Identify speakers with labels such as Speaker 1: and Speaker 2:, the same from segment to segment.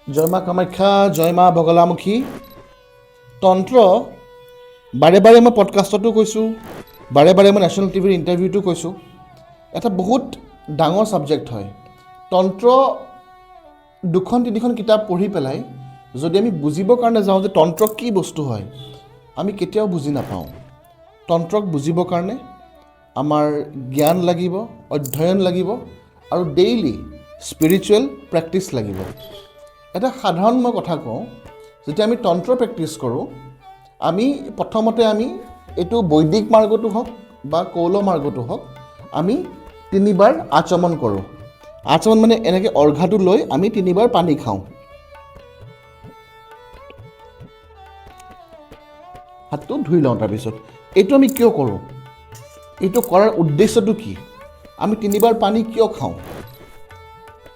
Speaker 1: জয় মা কামাখ্যা, জয় মা বগলামুখী। তন্ত্ৰ বাৰে বাৰে মই পডকাষ্টতো কৈছোঁ, বাৰে বাৰে মই নেশ্যনেল টিভিৰ ইণ্টাৰভিউটো কৈছোঁ, এটা বহুত ডাঙৰ ছাবজেক্ট হয়। তন্ত্ৰ 2-3খন কিতাপ পঢ়ি পেলাই যদি আমি বুজিবৰ কাৰণে যাওঁ যে তন্ত্ৰ কি বস্তু হয়, আমি কেতিয়াও বুজি নাপাওঁ। তন্ত্ৰক বুজিবৰ কাৰণে আমাৰ জ্ঞান লাগিব, অধ্যয়ন লাগিব আৰু ডেইলি স্পিৰিচুৱেল প্ৰেক্টিচ লাগিব। এটা সাধাৰণ মই কথা কওঁ, যেতিয়া আমি তন্ত্ৰ প্ৰেক্টিচ কৰোঁ, আমি প্ৰথমতে এইটো বৈদিক মাৰ্গটো হওক বা কৌল মাৰ্গটো হওক, আমি 3বাৰ আচমন কৰোঁ। আচমন মানে এনেকৈ অৰ্ঘাটো লৈ আমি 3বাৰ পানী খাওঁ। হাতটো ধুই লওঁ। তাৰপিছত এইটো আমি কিয় কৰোঁ? এইটো কৰাৰ উদ্দেশ্যটো কি? আমি 3বাৰ পানী কিয় খাওঁ?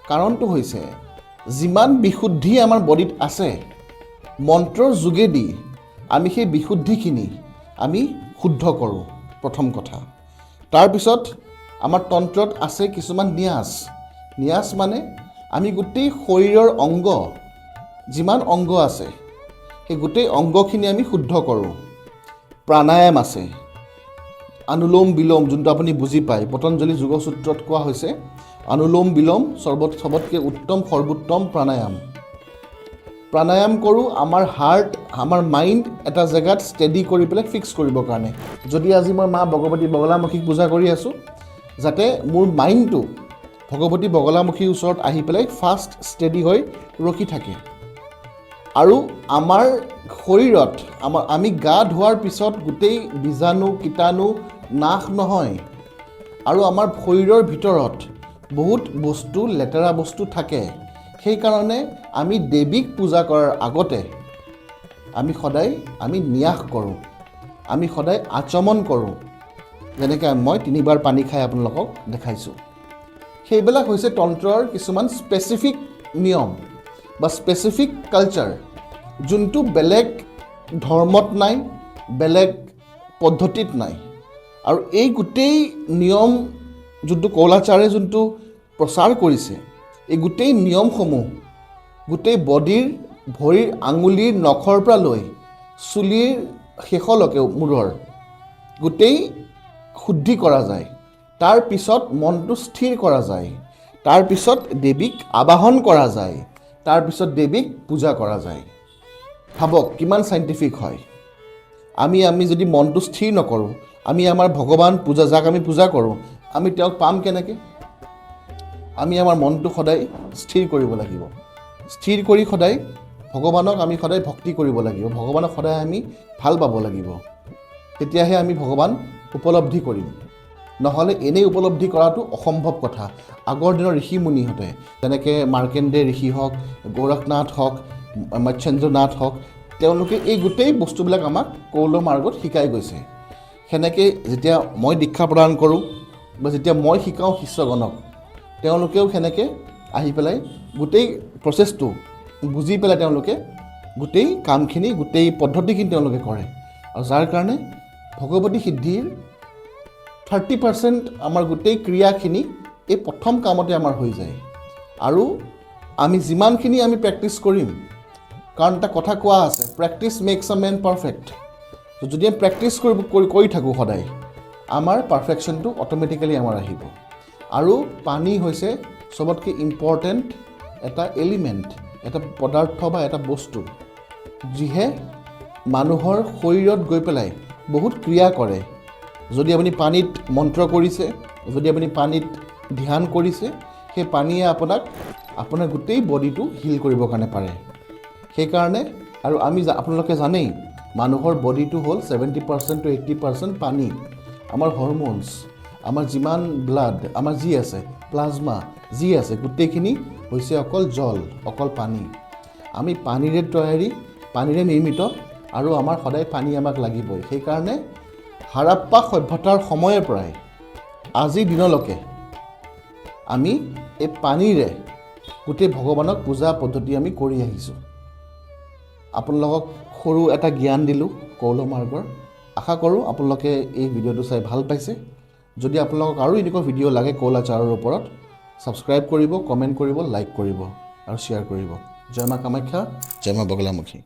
Speaker 1: কাৰণটো হৈছে, যিমান বিশুদ্ধি আমাৰ বডিত আছে, মন্ত্ৰৰ যোগেদি আমি সেই বিশুদ্ধিখিনি আমি শুদ্ধ কৰোঁ, প্ৰথম কথা। তাৰপিছত আমাৰ তন্ত্ৰত আছে কিছুমান ন্যাস। ন্যাস মানে আমি গোটেই শৰীৰৰ অংগ, যিমান অংগ আছে, সেই গোটেই অংগখিনি আমি শুদ্ধ কৰোঁ। প্ৰাণায়াম আছে, অনুলোম বিলোম, যোনটো আপুনি বুজি পায়। পতঞ্জলি যোগসূত্ৰত কোৱা হৈছে অনুলোম বিলোম সবতকৈ উত্তম সৰ্বোত্তম প্ৰাণায়াম। প্ৰাণায়াম কৰোঁ আমাৰ হাৰ্ট, আমাৰ মাইণ্ড এটা জেগাত ষ্টেডি কৰি পেলাই ফিক্স কৰিবৰ কাৰণে। যদি আজি মই মা ভগৱতী বগলামুখীক পূজা কৰি আছোঁ, যাতে মোৰ মাইণ্ডটো ভগৱতী বগলামুখীৰ ওচৰত আহি পেলাই ফাষ্ট ষ্টেডি হৈ ৰখি থাকে। আৰু আমাৰ শৰীৰত আমি গা ধোৱাৰ পিছত গোটেই বীজাণু কীটাণু নাশ নহয়। আৰু আমাৰ শৰীৰৰ ভিতৰত বহুত বস্তু, লেতেৰা বস্তু থাকে। সেইকাৰণে আমি দেৱীক পূজা কৰাৰ আগতে আমি সদায় ন্যাস কৰোঁ, আমি সদায় আচমন কৰোঁ। যেনেকৈ মই 3বাৰ পানী খাই আপোনালোকক দেখাইছোঁ। সেইবিলাক হৈছে তন্ত্ৰৰ কিছুমান স্পেচিফিক নিয়ম বা স্পেচিফিক কালচাৰ, যোনটো বেলেগ ধৰ্মত নাই, বেলেগ পদ্ধতিত নাই। আৰু এই গোটেই নিয়ম যোনটো কৌলাচাৰে যোনটো প্ৰচাৰ কৰিছে, এই গোটেই নিয়মসমূহ গোটেই বডিৰ, ভৰিৰ আঙুলিৰ নখৰ পৰা লৈ চুলিৰ শেষলৈকে মূৰৰ গোটেই শুদ্ধি কৰা যায়। তাৰপিছত মনটো স্থিৰ কৰা যায়, তাৰপিছত দেৱীক আবাহন কৰা যায়, তাৰপিছত দেৱীক পূজা কৰা যায়। ভাবক কিমান চাইণ্টিফিক হয়। আমি যদি মনটো স্থিৰ নকৰোঁ, আমি আমাৰ ভগৱান যাক আমি পূজা কৰোঁ, আমি তেওঁক পাম কেনেকৈ? আমি আমাৰ মনটো সদায় স্থিৰ কৰিব লাগিব। স্থিৰ কৰি সদায় ভগৱানক আমি সদায় ভক্তি কৰিব লাগিব। ভগৱানক সদায় আমি ভাল পাব লাগিব। তেতিয়াহে আমি ভগৱান উপলব্ধি কৰিম। নহ'লে এনেই উপলব্ধি কৰাটো অসম্ভৱ কথা। আগৰ দিনৰ ঋষি মুনিহঁতে, যেনেকৈ মাৰ্কেণ্ডে ঋষি হওক, গোৰখনাথ হওক, মৎস্যেন্দ্ৰনাথ হওক, তেওঁলোকে এই গোটেই বস্তুবিলাক আমাক কৌল মাৰ্গত শিকাই গৈছে। সেনেকৈ যেতিয়া মই দীক্ষা প্ৰদান কৰোঁ বা যেতিয়া মই শিকাওঁ শিষ্যগণক, তেওঁলোকেও সেনেকৈ আহি পেলাই গোটেই প্ৰচেছটো বুজি পেলাই তেওঁলোকে গোটেই কামখিনি, গোটেই পদ্ধতিখিনি তেওঁলোকে কৰে। আৰু যাৰ কাৰণে ভগৱতী সিদ্ধিৰ 30% আমাৰ গোটেই ক্ৰিয়াখিনি এই প্ৰথম কামতে আমাৰ হৈ যায়। আৰু আমি যিমানখিনি প্ৰেক্টিছ কৰিম, কাৰণ এটা কথা কোৱা আছে, practice makes a man perfect. যদি আমি প্ৰেক্টিছ কৰি থাকোঁ সদায়, আমাৰ পাৰফেকশ্যনটো অট'মেটিকেলি আমাৰ আহিব। আৰু পানী হৈছে চবতকৈ ইম্পৰ্টেণ্ট এটা এলিমেণ্ট, এটা পদাৰ্থ বা এটা বস্তু, যিহে মানুহৰ শৰীৰত গৈ পেলাই বহুত ক্ৰিয়া কৰে। যদি আপুনি পানীত মন্ত্ৰ কৰিছে, যদি আপুনি পানীত ধ্যান কৰিছে, সেই পানীয়ে আপোনাৰ গোটেই বডিটো হিল কৰিবৰ কাৰণে পাৰে। সেইকাৰণে আৰু আপোনালোকে জানেই, মানুহৰ বডিটো হ'ল 70% to 80% পানী। আমাৰ হৰম'নছ, আমাৰ যিমান ব্লাড, আমাৰ যি আছে, প্লাজমা যি আছে, গোটেইখিনি হৈছে অকল জল, অকল পানী। আমি পানীৰে তৈয়াৰী, পানীৰে নিৰ্মিত, আৰু আমাৰ সদায় পানী আমাক লাগিবই। সেইকাৰণে হাৰাপ্পা সভ্যতাৰ সময়ৰ পৰাই আজিৰ দিনলৈকে আমি এই পানীৰে গোটেই ভগৱানক পূজা পদ্ধতি আমি কৰি আহিছোঁ। আপোনালোকক সৰু এটা জ্ঞান দিলোঁ কৌল মাৰ্গৰ। আশা কৰোঁ আপোনালোকে এই ভিডিঅ'টো চাই ভাল পাইছে। যদি আপোনালোকক আৰু এনেকুৱা ভিডিঅ' লাগে কৌলাচাৰৰ ওপৰত, ছাবস্ক্ৰাইব কৰিব, কমেণ্ট কৰিব, লাইক কৰিব আৰু শ্বেয়াৰ কৰিব। জয় মা কামাখ্যা, জয় মা বগলামুখী।